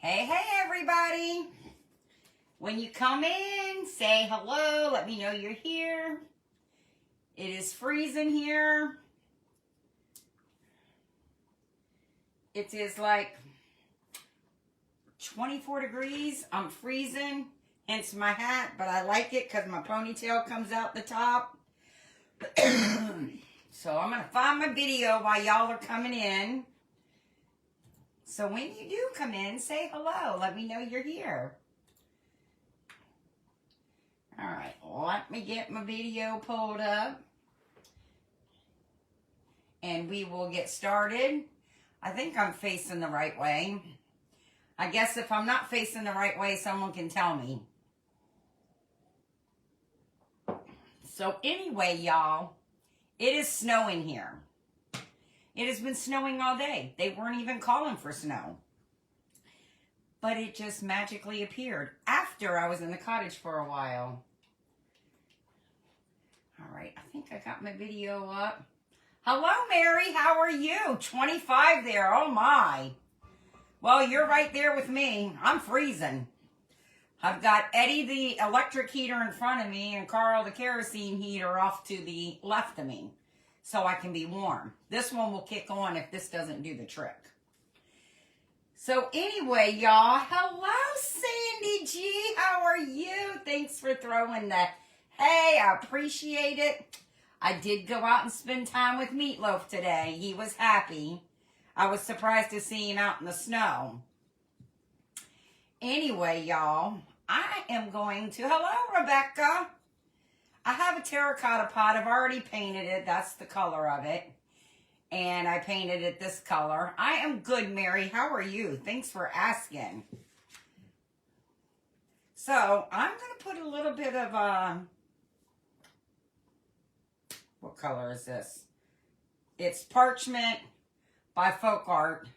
Hey, hey, everybody. When you come in, say hello. Let me know you're here. It is freezing here. It is like 24 degrees. I'm freezing, hence my hat, but I like it because my ponytail comes out the top. So I'm going to find my video while y'all are coming in. So when you do come in, say hello. Let me know you're here. All right, let me get my video pulled up. And we will get started. I think I'm facing the right way. I guess if I'm not facing the right way, someone can tell me. So anyway, y'all, it is snowing here. It has been snowing all day. They weren't even calling for snow. But it just magically appeared after I was in the cottage for a while. All right, I think I got my video up. Hello, Mary. How are you? 25 there. Oh, my. Well, you're right there with me. I'm freezing. I've got Eddie, the electric heater, in front of me, and Carl, the kerosene heater, off to the left of me, so I can be warm. This one will kick on if this doesn't do the trick. So anyway, y'all, hello, Sandy G. How are you? Thanks for throwing that. Hey, I appreciate it. I did go out and spend time with Meatloaf today. He was happy. I was surprised to see him out in the snow. Anyway, y'all, I am going to... Hello, Rebecca. I have a terracotta pot. I've already painted it. That's the color of it. And I painted it this color. I am good, Mary. How are you? Thanks for asking. So, I'm going to put a little bit of... what color is this? It's Parchment by Folk Art.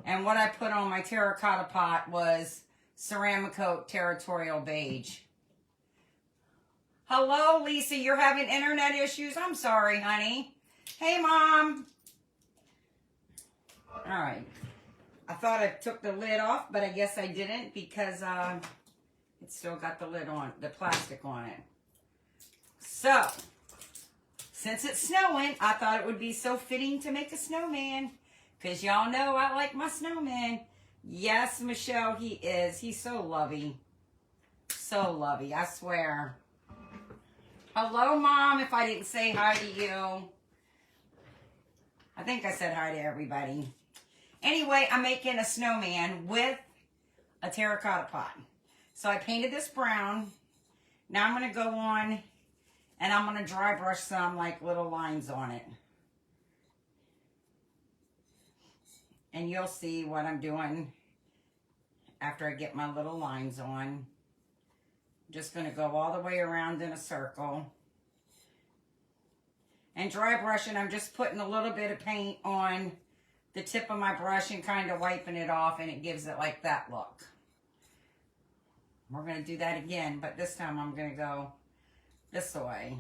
And what I put on my terracotta pot was Ceramicoat Territorial Beige. Hello, Lisa. You're having internet issues? I'm sorry, honey. Hey, Mom. All right. I thought I took the lid off, but I guess I didn't because it's still got the lid on, the plastic on it. So, since it's snowing, I thought it would be so fitting to make a snowman. Because y'all know I like my snowman. Yes, Michelle, he is. He's so lovey. So lovey, I swear. Hello, Mom, if I didn't say hi to you. I think I said hi to everybody. Anyway, I'm making a snowman with a terracotta pot. So I painted this brown. Now I'm going to go on and I'm going to dry brush some like little lines on it. And you'll see what I'm doing after I get my little lines on. Just going to go all the way around in a circle. And dry brushing, I'm just putting a little bit of paint on the tip of my brush and kind of wiping it off, and it gives it like that look. We're going to do that again, but this time I'm going to go this way.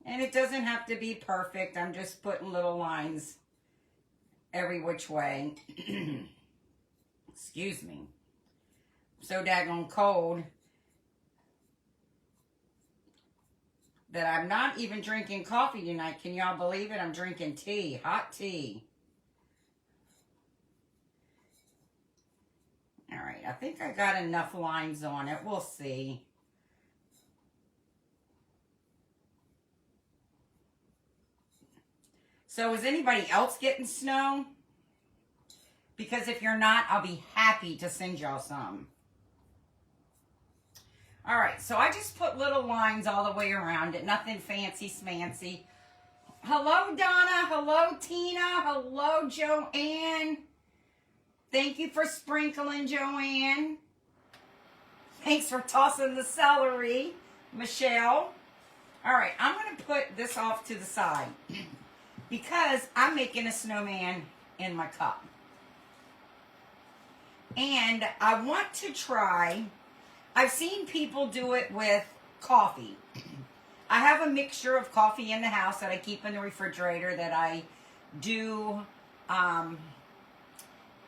And it doesn't have to be perfect. I'm just putting little lines every which way. Excuse me. I'm so daggone cold that I'm not even drinking coffee tonight. Can y'all believe it? I'm drinking tea, hot tea. All right, I think I got enough lines on it. We'll see. So is anybody else getting snow? Because if you're not, I'll be happy to send y'all some. All right, so I just put little lines all the way around it. Nothing fancy smancy. Hello, Donna. Hello, Tina. Hello, Joanne. Thank you for sprinkling, Joanne. Thanks for tossing the celery, Michelle. All right, I'm going to put this off to the side because I'm making a snowman in my cup. And I want to try, I've seen people do it with coffee. I have a mixture of coffee in the house that I keep in the refrigerator that I do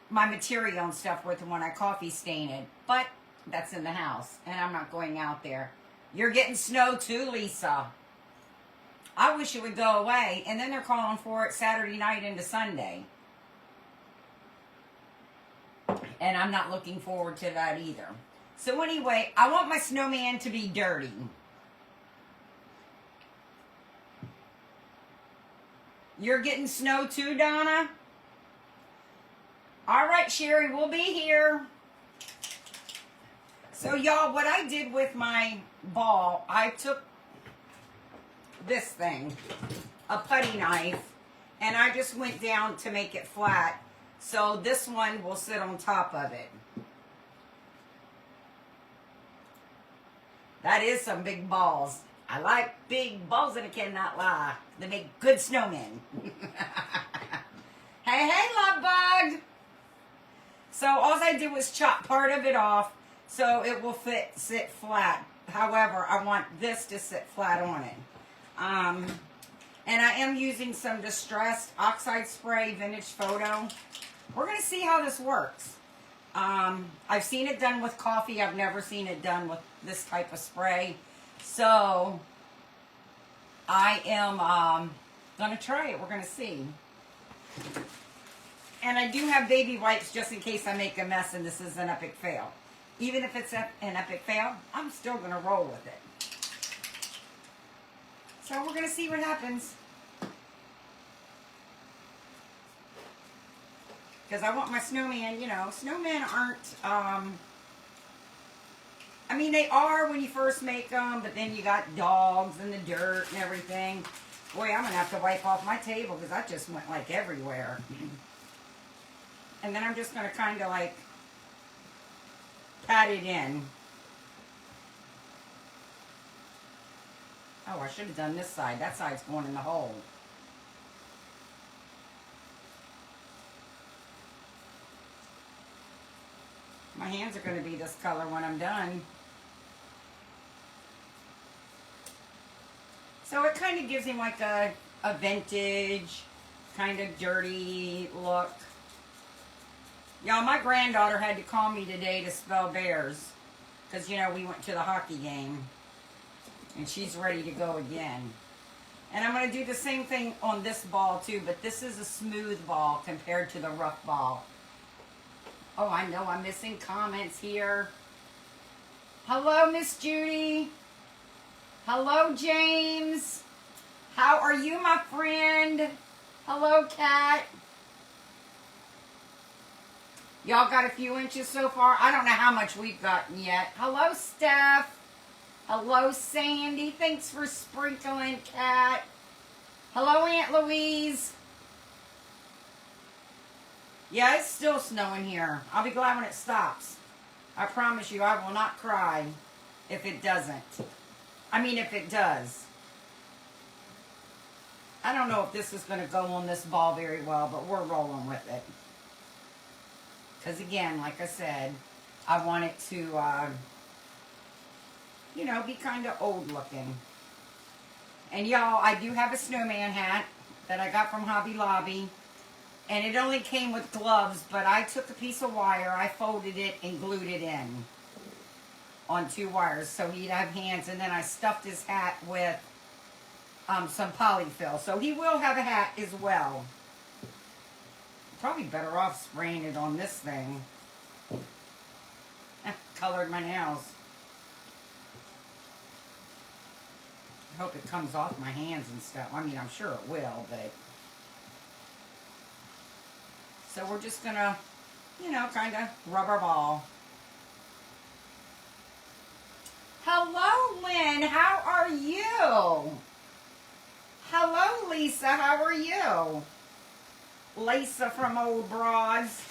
my material and stuff with when I coffee stain it. But that's in the house, and I'm not going out there. You're getting snow too, Lisa. I wish it would go away. And then they're calling for it Saturday night into Sunday. And I'm not looking forward to that either. So anyway, I want my snowman to be dirty. You're getting snow too, Donna? All right, Sherry, we'll be here. So y'all, what I did with my ball, I took this thing, a putty knife, and I just went down to make it flat. So this one will sit on top of it. That is some big balls. I like big balls and I cannot lie. They make good snowmen. Hey, love bug. So all I did was chop part of it off so it will sit flat. However, I want this to sit flat on it. And I am using some distressed oxide spray, Vintage Photo. We're going to see how this works. I've seen it done with coffee. I've never seen it done with this type of spray. So I am going to try it. We're going to see. And I do have baby wipes just in case I make a mess and this is an epic fail. Even if it's an epic fail, I'm still going to roll with it. So we're going to see what happens. Because I want my snowman, you know, snowmen aren't, I mean, they are when you first make them, but then you got dogs and the dirt and everything. Boy, I'm going to have to wipe off my table because that just went like everywhere. And then I'm just going to kind of like pat it in. Oh, I should have done this side. That side's going in the hole. My hands are going to be this color when I'm done. So it kind of gives him like a vintage, kind of dirty look. Y'all, my granddaughter had to call me today to spell bears. Because, you know, we went to the hockey game. And she's ready to go again. And I'm going to do the same thing on this ball too. But this is a smooth ball compared to the rough ball. Oh, I know I'm missing comments here. Hello, Miss Judy. Hello, James. How are you, my friend? Hello, Kat. Y'all got a few inches so far. I don't know how much we've gotten yet. Hello, Steph. Hello, Sandy. Thanks for sprinkling, Kat. Hello, Aunt Louise. Yeah, it's still snowing here. I'll be glad when it stops. I promise you, I will not cry if it doesn't. I mean, if it does. I don't know if this is going to go on this ball very well, but we're rolling with it. Because again, like I said, I want it to, you know, be kind of old looking. And y'all, I do have a snowman hat that I got from Hobby Lobby. And it only came with gloves, but I took a piece of wire, I folded it and glued it in on 2 wires so he'd have hands. And then I stuffed his hat with some polyfill. So he will have a hat as well. Probably better off spraying it on this thing. Colored my nails. I hope it comes off my hands and stuff. I mean, I'm sure it will, but... So we're just going to, you know, kind of rub our ball. Hello, Lynn. How are you? Hello, Lisa. How are you? Lisa from Old Broads.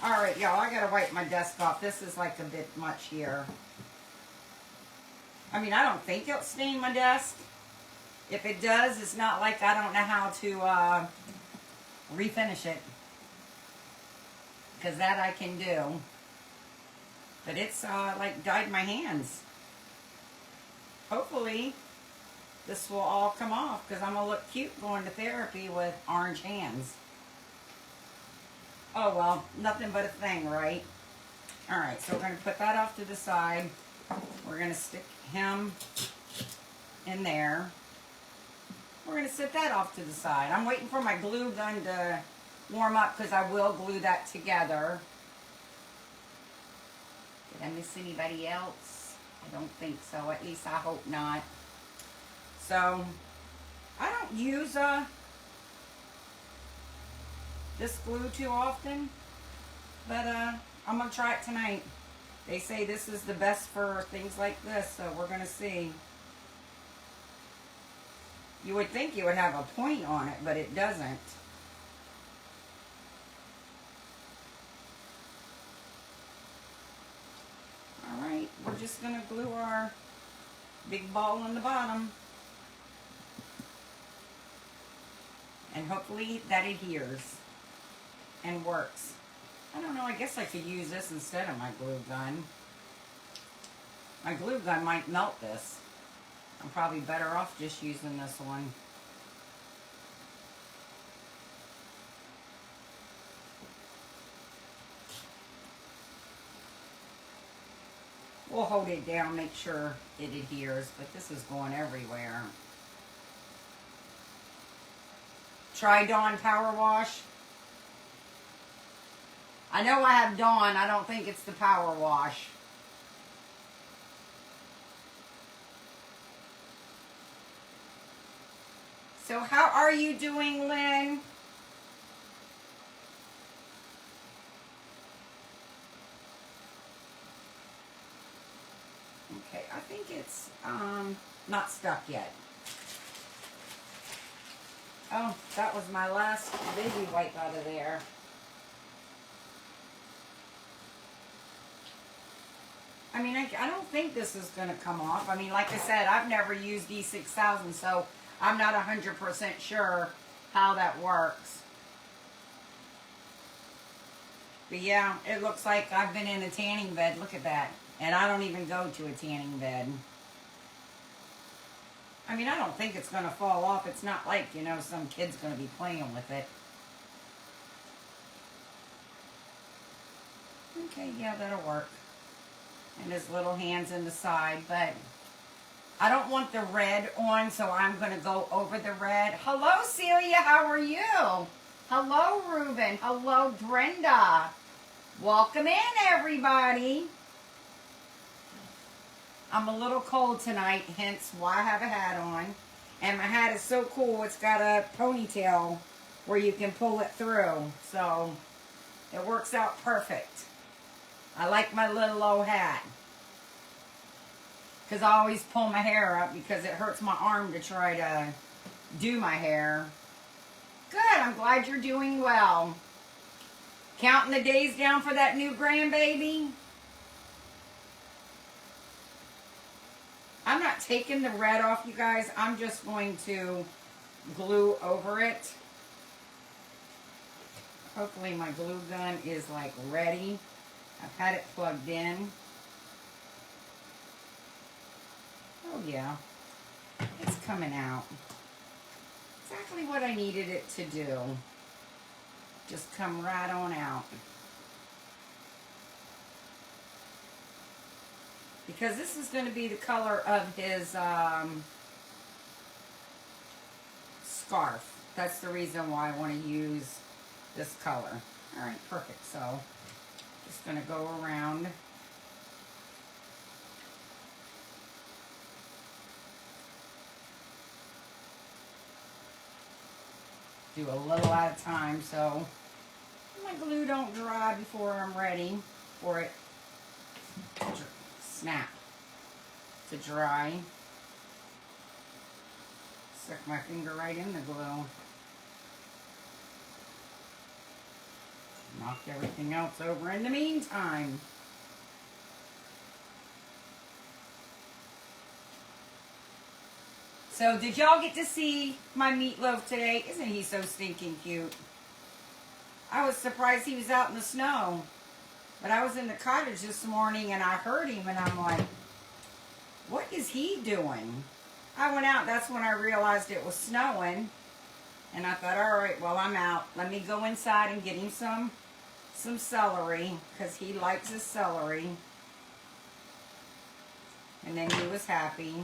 All right, y'all. I got to wipe my desk off. This is like a bit much here. I mean, I don't think it'll stain my desk. If it does, it's not like I don't know how to refinish it. Because that I can do. But it's like dyed my hands. Hopefully this will all come off because I'm going to look cute going to therapy with orange hands. Oh well, nothing but a thing, right? Alright, so we're going to put that off to the side. We're going to stick him in there. We're going to set that off to the side. I'm waiting for my glue gun to warm up because I will glue that together. Did I miss anybody else? I don't think so. At least I hope not. So, I don't use this glue too often, but I'm going to try it tonight. They say this is the best for things like this, so we're going to see. You would think you would have a point on it, but it doesn't. Alright, we're just going to glue our big ball on the bottom. And hopefully that adheres and works. I don't know, I guess I could use this instead of my glue gun. My glue gun might melt this. I'm probably better off just using this one. We'll hold it down, make sure it adheres, but this is going everywhere. Try Dawn Power Wash. I know I have Dawn, I don't think it's the Power Wash. So how are you doing, Lynn? Okay, I think it's not stuck yet. Oh, that was my last baby wipe out of there. I mean, I don't think this is going to come off. I mean, like I said, I've never used D6000, so I'm not 100% sure how that works. But yeah, it looks like I've been in a tanning bed. Look at that. And I don't even go to a tanning bed. I mean, I don't think it's going to fall off. It's not like, you know, some kid's going to be playing with it. Okay, yeah, that'll work. And his little hands in the side, but I don't want the red on, so I'm going to go over the red. Hello, Celia. How are you? Hello, Ruben. Hello, Brenda. Welcome in, everybody. I'm a little cold tonight, hence why I have a hat on. And my hat is so cool, it's got a ponytail where you can pull it through. So, it works out perfect. I like my little old hat. Because I always pull my hair up because it hurts my arm to try to do my hair. Good, I'm glad you're doing well. Counting the days down for that new grandbaby. I'm not taking the red off, you guys. I'm just going to glue over it. Hopefully my glue gun is like ready. I've had it plugged in. Oh yeah, it's coming out. Exactly what I needed it to do. Just come right on out. Because this is going to be the color of his scarf. That's the reason why I want to use this color. Alright, perfect. So, just going to go around. Do a little at a time so my glue don't dry before I'm ready for it to snap to dry. Stick my finger right in the glue. Knocked everything else over in the meantime. So, did y'all get to see my meatloaf today? Isn't he so stinking cute? I was surprised he was out in the snow. But I was in the cottage this morning and I heard him and I'm like, what is he doing? I went out. That's when I realized it was snowing. And I thought, all right, well, I'm out. Let me go inside and get him some celery, because he likes his celery. And then he was happy.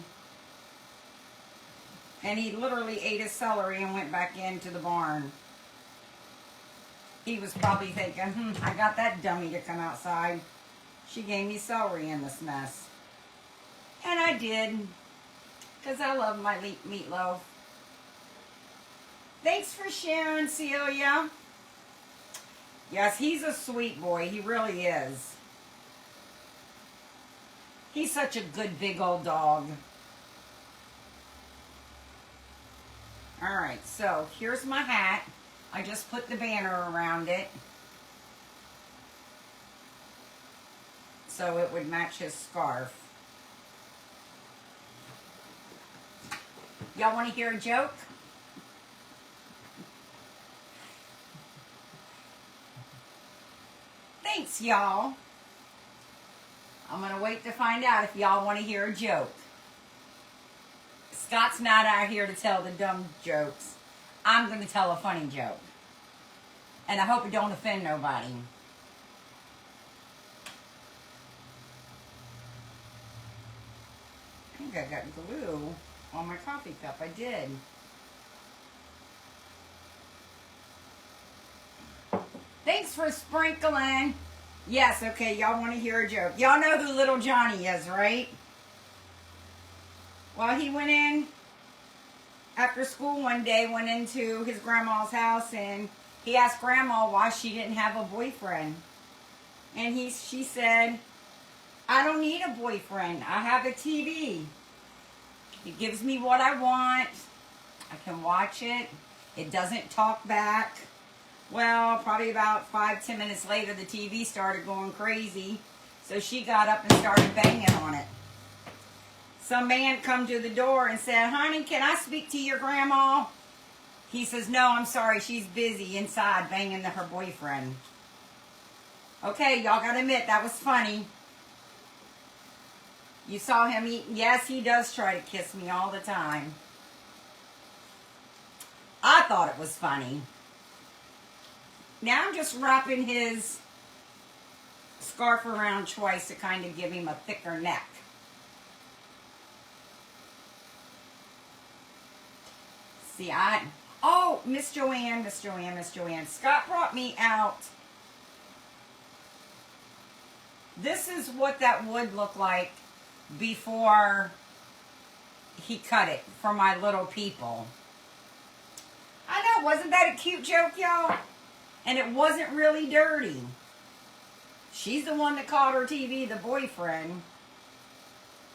And he literally ate his celery and went back into the barn. He was probably thinking, I got that dummy to come outside. She gave me celery in this mess. And I did, because I love my meatloaf. Thanks for sharing, Celia. Yes, he's a sweet boy. He really is. He's such a good big old dog. All right, so here's my hat. I just put the banner around it so it would match his scarf. Y'all want to hear a joke? Thanks, y'all. I'm going to wait to find out if y'all want to hear a joke. Scott's not out here to tell the dumb jokes. I'm going to tell a funny joke. And I hope it don't offend nobody. I think I got glue on my coffee cup. I did. Thanks for sprinkling. Yes, okay, y'all want to hear a joke. Y'all know who little Johnny is, right? Well, he went in after school one day, went into his grandma's house, and he asked Grandma why she didn't have a boyfriend. And she said, I don't need a boyfriend. I have a TV. It gives me what I want. I can watch it. It doesn't talk back. Well, probably about 5-10 minutes later, the TV started going crazy. So she got up and started banging on it. Some man come to the door and said, honey, can I speak to your grandma? He says, no, I'm sorry. She's busy inside banging her boyfriend. Okay, y'all got to admit, that was funny. You saw him eat. Yes, he does try to kiss me all the time. I thought it was funny. Now I'm just wrapping his scarf around twice to kind of give him a thicker neck. See, oh, Miss Joanne. Scott brought me out. This is what that would look like before he cut it for my little people. I know, wasn't that a cute joke, y'all? And it wasn't really dirty. She's the one that called her TV the boyfriend.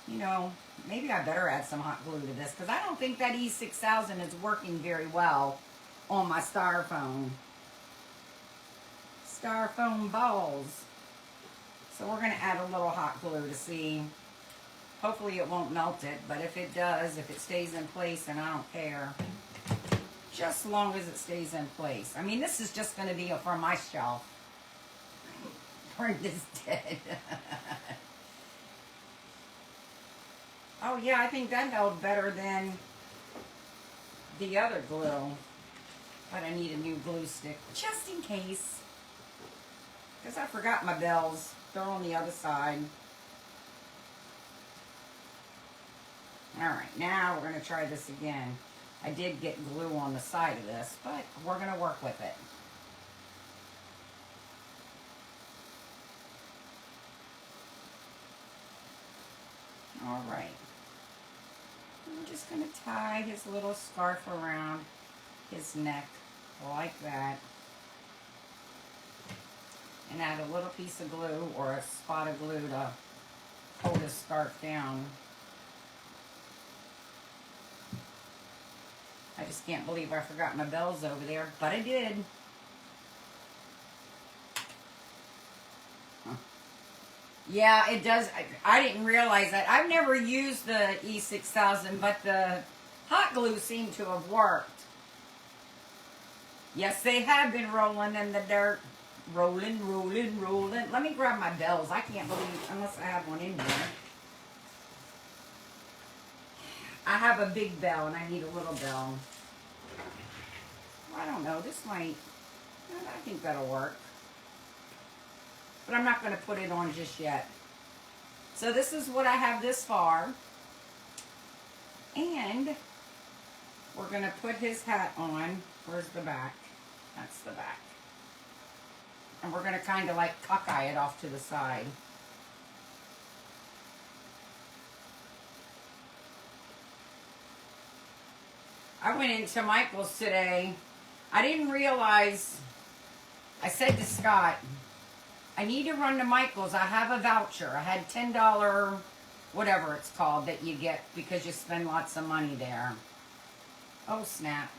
You know, maybe I better add some hot glue to this, because I don't think that E6000 is working very well on my styrofoam. Styrofoam balls. So we're going to add a little hot glue to see. Hopefully it won't melt it, but if it does, if it stays in place, then I don't care. Just as long as it stays in place. I mean, this is just going to be for my shelf. Brenda's dead. Oh, yeah, I think that held better than the other glue. But I need a new glue stick, just in case. Because I forgot my bells. They're on the other side. Alright, now we're going to try this again. I did get glue on the side of this, but we're going to work with it. Alright. I'm just going to tie his little scarf around his neck like that. And add a little piece of glue or a spot of glue to hold his scarf down. I just can't believe I forgot my bells over there, but I did. Huh. Yeah, it does. I didn't realize that. I've never used the E6000, but the hot glue seemed to have worked. Yes, they have been rolling in the dirt. Rolling. Let me grab my bells. I can't believe, unless I have one in here. I have a big bell and I need a little bell. I don't know, this might, I think that'll work. But I'm not going to put it on just yet. So this is what I have this far. And we're going to put his hat on. Where's the back? That's the back. And we're going to kind of like cockeye it off to the side. I went into Michael's today. I didn't realize, I said to Scott, I need to run to Michael's. I have a voucher. I had $10, whatever it's called, that you get because you spend lots of money there. Oh, snap.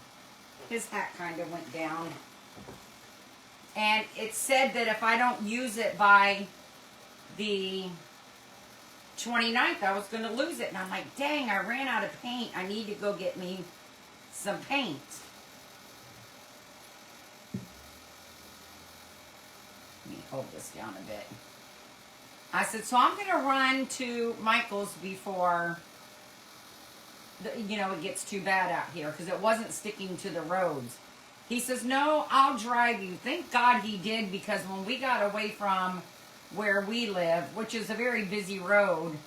His hat kind of went down. And it said that if I don't use it by the 29th, I was going to lose it. And I'm like, dang, I ran out of paint. I need to go get me some paint. Let me hold this down a bit. I said, so I'm going to run to Michael's before, it gets too bad out here, because it wasn't sticking to the roads. He says, no, I'll drive you. Thank God he did, because when we got away from where we live, which is a very busy road,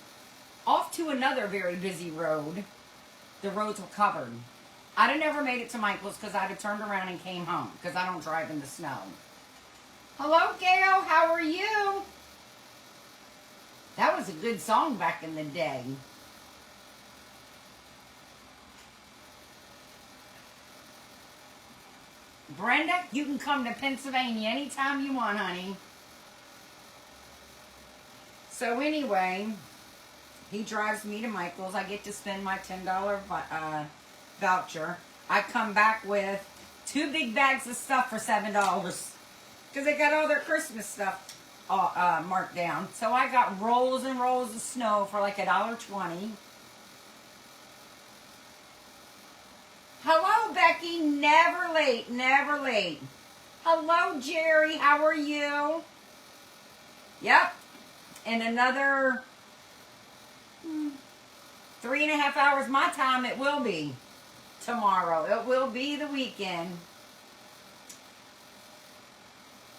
off to another very busy road, the roads were covered. I'd have never made it to Michael's because I'd have turned around and came home, because I don't drive in the snow. Hello, Gail. How are you? That was a good song back in the day. Brenda, you can come to Pennsylvania anytime you want, honey. So anyway, he drives me to Michael's. I get to spend my $10 voucher. I come back with 2 big bags of stuff for $7 because they got all their Christmas stuff marked down. So I got rolls and rolls of snow for like $1.20. Hello, Becky. Never late, never late. Hello, Jerry. How are you? Yep. In another 3.5 hours my time, it will be tomorrow. It will be the weekend.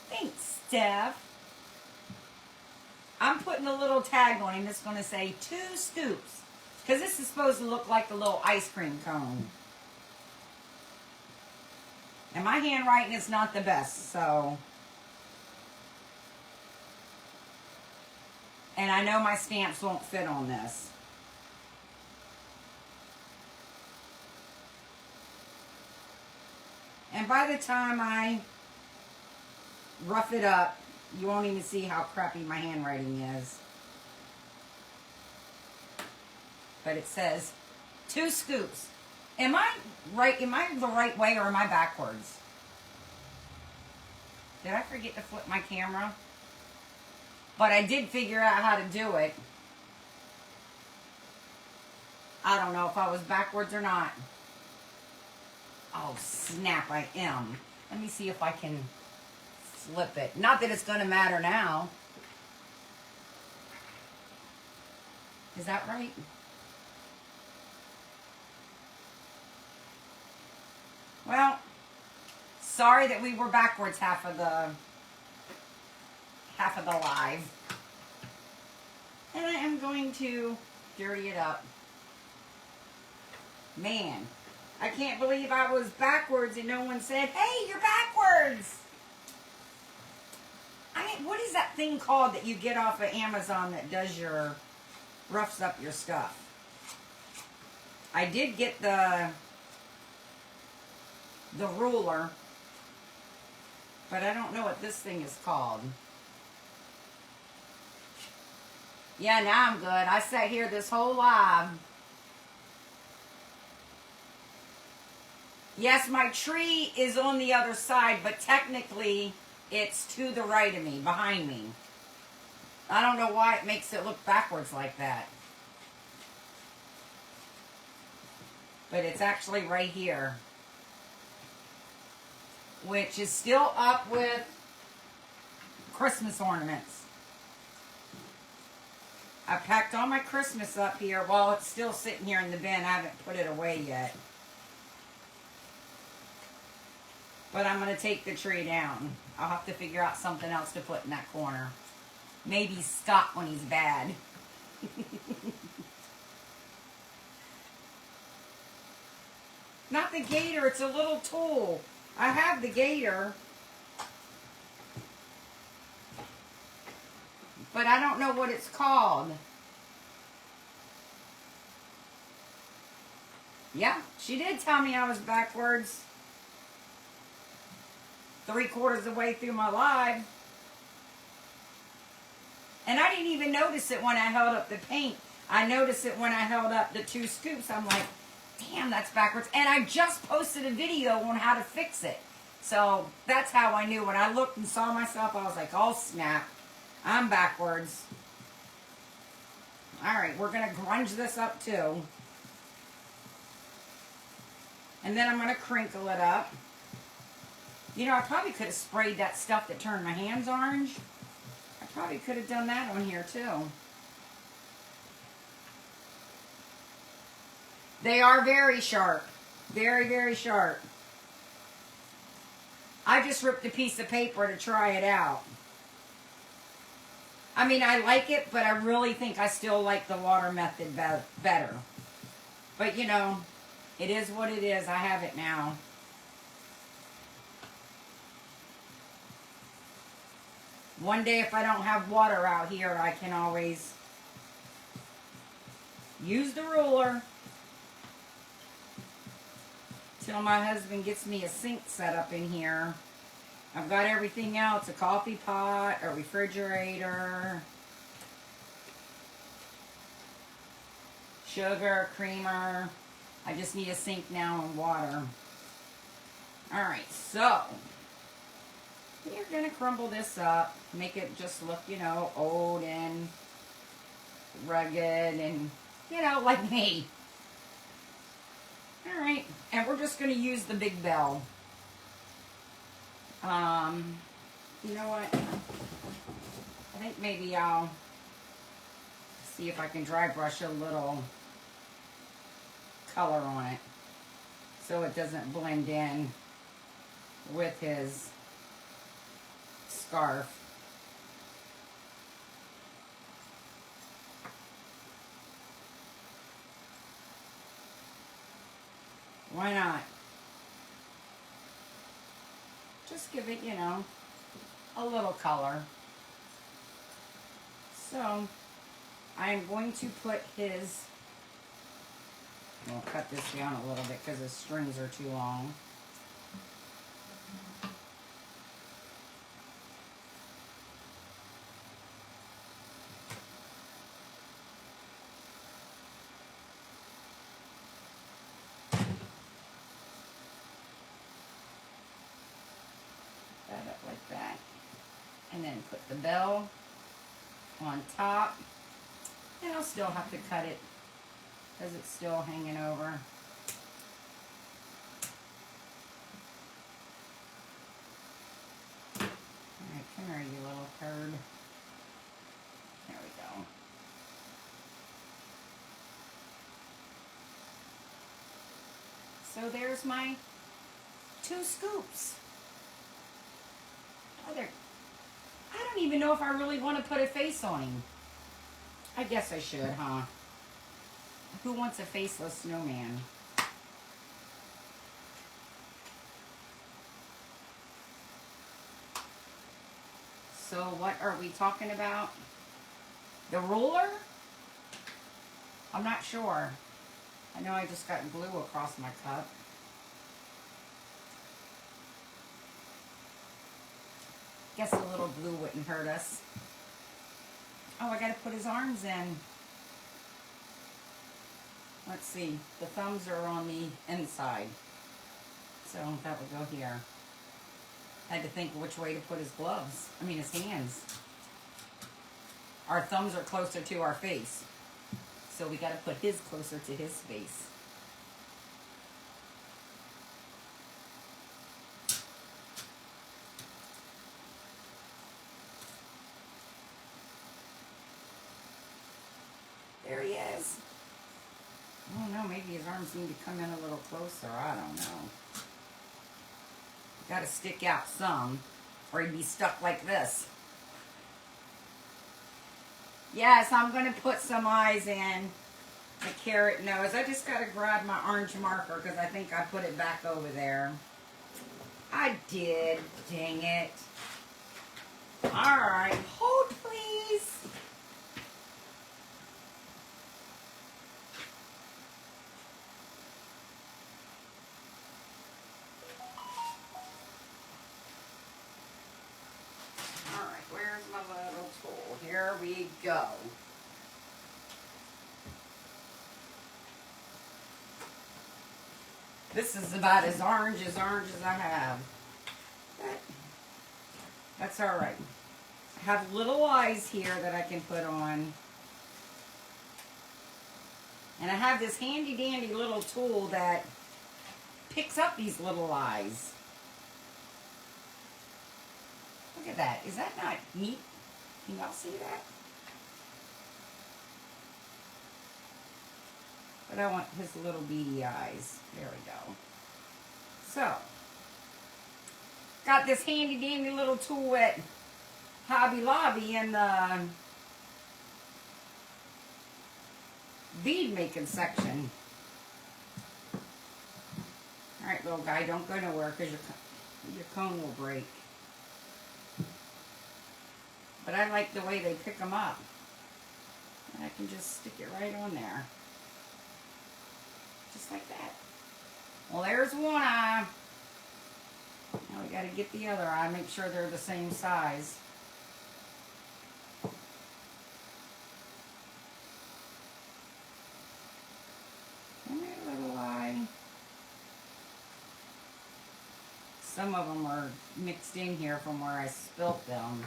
Thanks, Steph. I'm putting a little tag on him that's going to say 2 scoops. Because this is supposed to look like a little ice cream cone. And my handwriting is not the best, so. And I know my stamps won't fit on this. And by the time I rough it up, you won't even see how crappy my handwriting is. But it says 2 scoops. Am I right? Am I the right way or am I backwards? Did I forget to flip my camera? But I did figure out how to do it. I don't know if I was backwards or not. Oh, snap, I am. Let me see if I can flip it. Not that it's going to matter now. Is that right? Well, sorry that we were backwards half of the live. And I am going to dirty it up. Man, I can't believe I was backwards and no one said, hey, you're backwards. I mean, what is that thing called that you get off of Amazon that does roughs up your stuff? I did get the ruler, but I don't know what this thing is called. Yeah, now I'm good. I sat here this whole live. Yes, my tree is on the other side, but technically it's to the right of me, behind me. I don't know why it makes it look backwards like that. But it's actually right here. Which is still up with Christmas ornaments. I packed all my Christmas up here while it's still sitting here in the bin. I haven't put it away yet. But I'm going to take the tree down. I'll have to figure out something else to put in that corner. Maybe Scott when he's bad. Not the gator, it's a little tool. I have the gator. But I don't know what it's called. Yeah, she did tell me I was backwards 3/4 of the way through my live. And I didn't even notice it when I held up the paint. I noticed it when I held up the 2 scoops. I'm like, damn, that's backwards. And I just posted a video on how to fix it. So that's how I knew. When I looked and saw myself, I was like, oh snap, I'm backwards. All right, we're going to grunge this up too. And then I'm going to crinkle it up. You know, I probably could have sprayed that stuff that turned my hands orange. I probably could have done that on here too. They are very sharp. Very, very sharp. I just ripped a piece of paper to try it out. I mean, I like it, but I really think I still like the water method better. But, you know, it is what it is. I have it now. One day, if I don't have water out here, I can always use the ruler till my husband gets me a sink set up in here. I've got everything else, a coffee pot, a refrigerator, sugar, creamer. I just need a sink now and water. Alright, so we're going to crumble this up, make it just look, you know, old and rugged and, you know, like me. Alright, and we're just going to use the big bell. You know what? I think maybe I'll see if I can dry brush a little color on it so it doesn't blend in with his scarf. Why not? Just give it, you know, a little color. So, I'm going to put his, I'll cut this down a little bit because the strings are too long. That up like that. And then put the bell on top. And I'll still have to cut it because it's still hanging over. Alright, come here, you little turd. There we go. So there's my 2 scoops. Oh, I don't even know if I really want to put a face on him. I guess I should, huh? Who wants a faceless snowman? So what are we talking about? The ruler? I'm not sure. I know I just got glue across my cup. Guess a little glue wouldn't hurt us. Oh, I gotta put his arms in. Let's see. The thumbs are on the inside. So that would go here. I had to think which way to put his gloves. I mean his hands. Our thumbs are closer to our face. So we gotta put his closer to his face. know, maybe his arms need to come in a little closer. I don't know. Got to stick out some, or he'd be stuck like this. Yes, I'm going to put some eyes in the carrot nose. I just got to grab my orange marker because I think I put it back over there. I did. Dang it. All right. Hold, please. All right. Where's my little tool? Here we go. This is about as orange as I have. But that's all right. I have little eyes here that I can put on. And I have this handy dandy little tool that picks up these little eyes. Look at that. Is that not neat? Can y'all see that? But I want his little beady eyes. There we go. So, got this handy dandy little tool at Hobby Lobby in the bead making section. Alright, little guy, don't go nowhere because your cone will break. But I like the way they pick them up. And I can just stick it right on there. Just like that. Well, there's one eye. Now we got to get the other eye. Make sure they're the same size. Come here, little eye. Some of them are mixed in here from where I spilt them.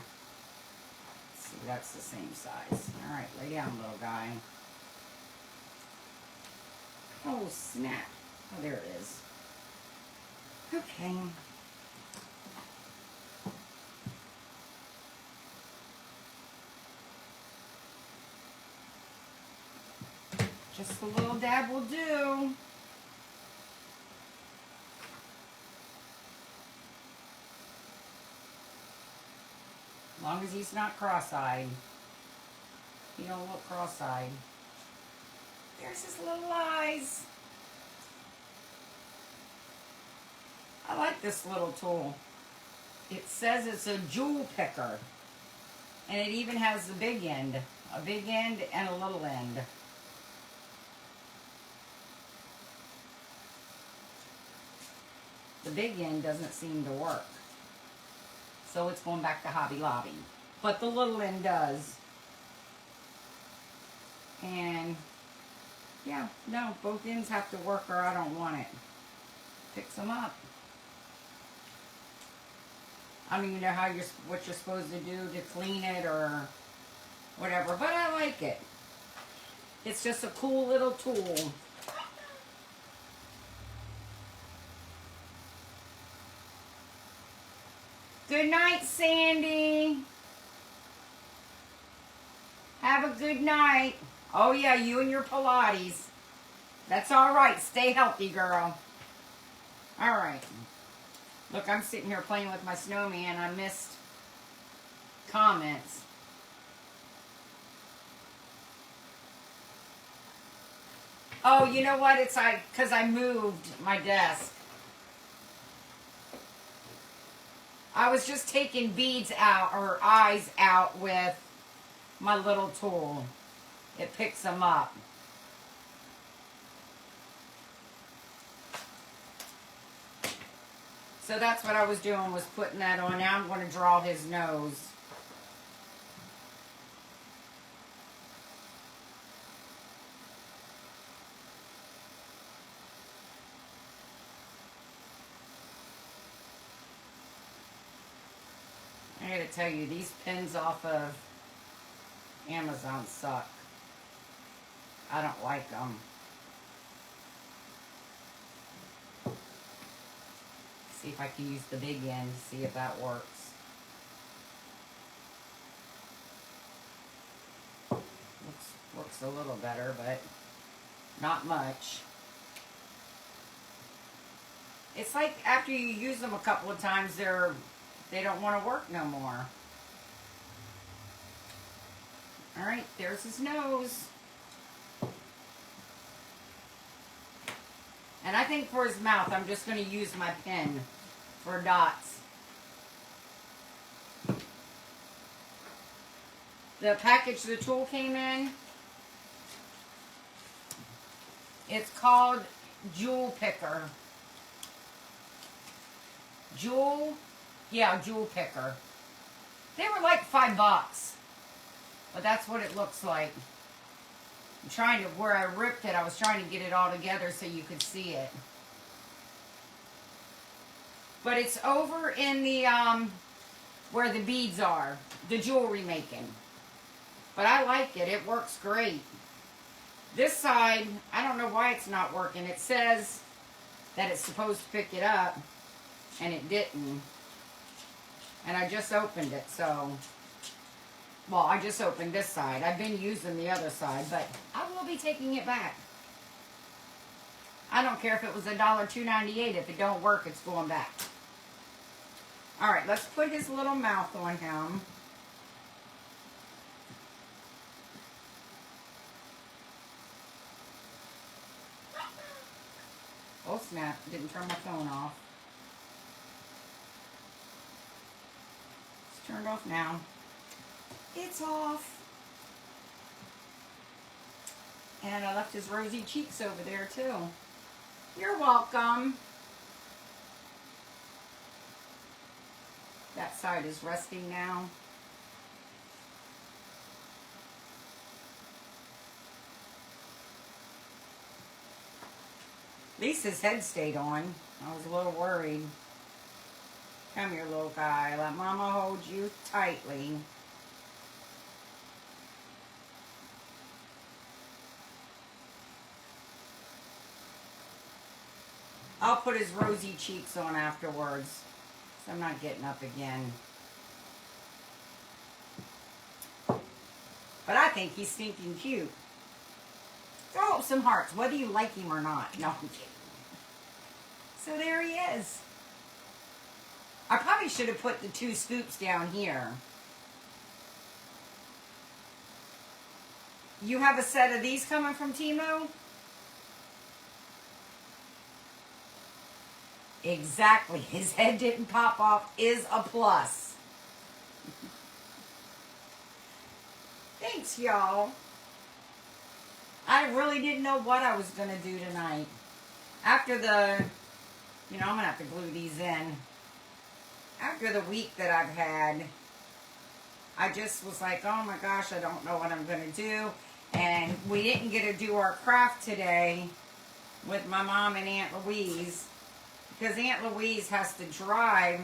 Let's see, that's the same size. All right, lay down, little guy. Oh, snap. Oh, there it is. Okay. Just a little dab will do. As long as he's not cross-eyed. He don't look cross-eyed. There's his little eyes. I like this little tool. It says it's a jewel picker. And it even has the big end. A big end and a little end. The big end doesn't seem to work. So it's going back to Hobby Lobby. But the little end does. And yeah, no, both ends have to work or I don't want it. Picks them up. I don't even know how what you're supposed to do to clean it or whatever, but I like it. It's just a cool little tool. Good night, Sandy. Have a good night. Oh yeah, you and your Pilates. That's all right. Stay healthy, girl. All right. Look, I'm sitting here playing with my snowman. I missed comments. Oh, you know what? It's because I moved my desk. I was just taking beads out or eyes out with my little tool. It picks them up. So that's what I was doing, was putting that on. Now I'm going to draw his nose. I gotta tell you, these pins off of Amazon suck. I don't like them. See if I can use the big end to see if that works. Looks a little better, but not much. It's like after you use them a couple of times, they don't want to work no more. All right, there's his nose. And I think for his mouth, I'm just going to use my pen for dots. The package the tool came in, it's called Jewel Picker. Jewel Picker. They were like $5, but that's what it looks like. I'm trying to, where I ripped it, I was trying to get it all together so you could see it. But it's over in the, where the beads are, the jewelry making. But I like it. It works great. This side, I don't know why it's not working. It says that it's supposed to pick it up, and it didn't. And I just opened it, so... Well, I just opened this side. I've been using the other side, but I will be taking it back. I don't care if it was $2.98. If it don't work, it's going back. All right, let's put his little mouth on him. Oh snap, didn't turn my phone off. It's turned off now. It's off. And I left his rosy cheeks over there too. You're welcome. That side is resting now. At least his head stayed on. I was a little worried. Come here, little guy. Let Mama hold you tightly. I'll put his rosy cheeks on afterwards. So I'm not getting up again. But I think he's stinking cute. Throw up some hearts, whether you like him or not. No, I'm kidding. So there he is. I probably should have put the 2 scoops down here. You have a set of these coming from Temu? Exactly. His head didn't pop off is a plus. Thanks, y'all. I really didn't know what I was going to do tonight. After the, I'm going to have to glue these in. After the week that I've had, I just was like, oh my gosh, I don't know what I'm going to do. And we didn't get to do our craft today with my mom and Aunt Louise, because Aunt Louise has to drive,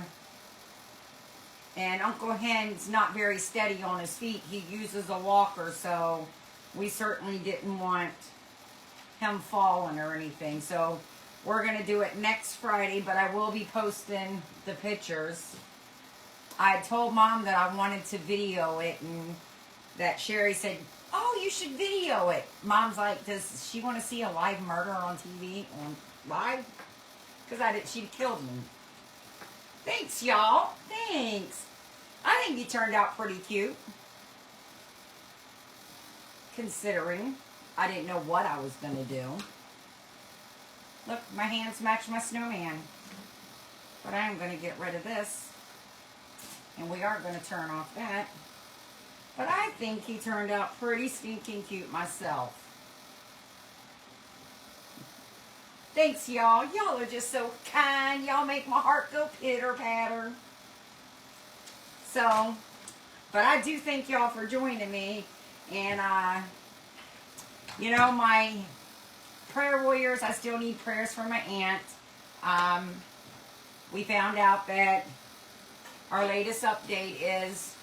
and Uncle Hen's not very steady on his feet. He uses a walker, so we certainly didn't want him falling or anything. So we're going to do it next Friday, but I will be posting the pictures. I told Mom that I wanted to video it, and that Sherry said, oh, you should video it. Mom's like, does she want to see a live murder on TV? On live? Because she'd killed me. Thanks, y'all. Thanks. I think he turned out pretty cute. Considering I didn't know what I was going to do. Look, my hands match my snowman. But I am going to get rid of this. And we are going to turn off that. But I think he turned out pretty stinking cute myself. Thanks, y'all. Y'all are just so kind. Y'all make my heart go pitter-patter. So, but I do thank y'all for joining me. And, my prayer warriors, I still need prayers for my aunt. We found out that our latest update is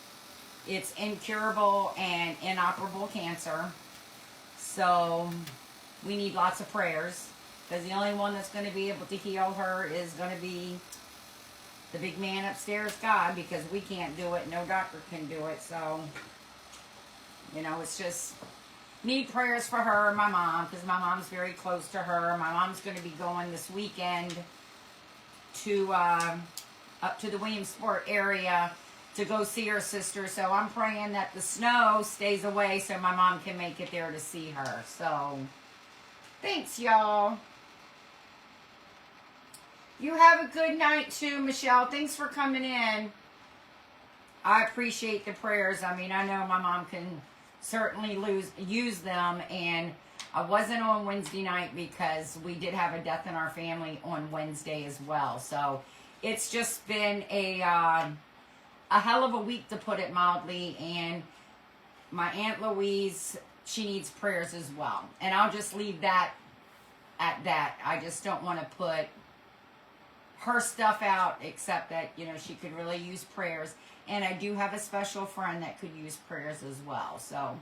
it's incurable and inoperable cancer. So, we need lots of prayers. Because the only one that's going to be able to heal her is going to be the big man upstairs, God, because we can't do it. No doctor can do it. So, it's just need prayers for her and my mom, because my mom's very close to her. My mom's going to be going this weekend to up to the Williamsport area to go see her sister. So I'm praying that the snow stays away so my mom can make it there to see her. So thanks, y'all. You have a good night too, Michelle. Thanks for coming in. I appreciate the prayers. I mean, I know my mom can certainly use them, and I wasn't on Wednesday night because we did have a death in our family on Wednesday as well. So it's just been a hell of a week, to put it mildly, and my Aunt Louise, she needs prayers as well. And I'll just leave that at that. I just don't want to put her stuff out, except that, you know, she could really use prayers. And I do have a special friend that could use prayers as well. So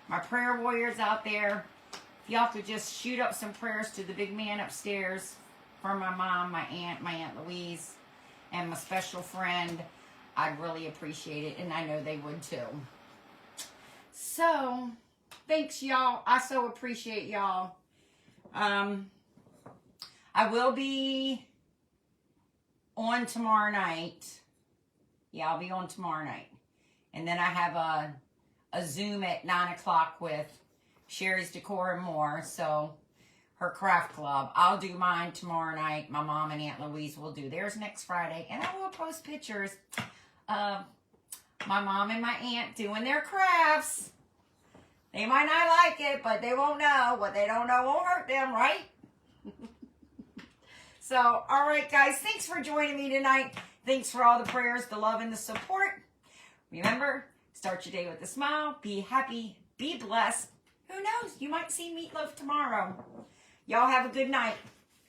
my prayer warriors out there, if y'all could just shoot up some prayers to the big man upstairs for my mom, my Aunt Louise, and my special friend, I'd really appreciate it. And I know they would too. So thanks, y'all. I so appreciate y'all. I will be on tomorrow night. Yeah, I'll be on tomorrow night. And then I have a Zoom at 9 o'clock with Sherry's Decor and More. So her craft club. I'll do mine tomorrow night. My mom and Aunt Louise will do theirs next Friday. And I will post pictures of my mom and my aunt doing their crafts. They might not like it, but they won't know. What they don't know won't hurt them, right? So, all right, guys. Thanks for joining me tonight. Thanks for all the prayers, the love, and the support. Remember, start your day with a smile. Be happy. Be blessed. Who knows? You might see Meatloaf tomorrow. Y'all have a good night.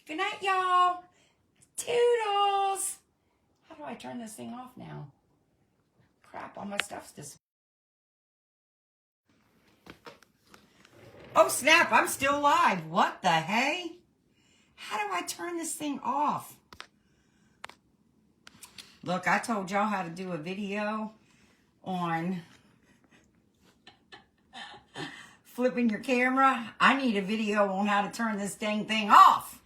Good night, y'all. Toodles. How do I turn this thing off now? Crap, all my stuff's disappeared. Oh, snap. I'm still live. What the hey? How do I turn this thing off? Look, I told y'all how to do a video on flipping your camera. I need a video on how to turn this dang thing off.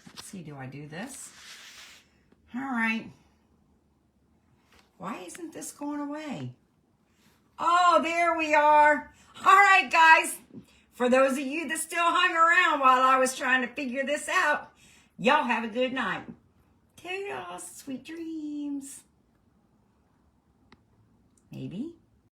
Let's see, do I do this? All right. Why isn't this going away? Oh, there we are. All right, guys. For those of you that still hung around while I was trying to figure this out, y'all have a good night. Toodles, sweet dreams. Maybe.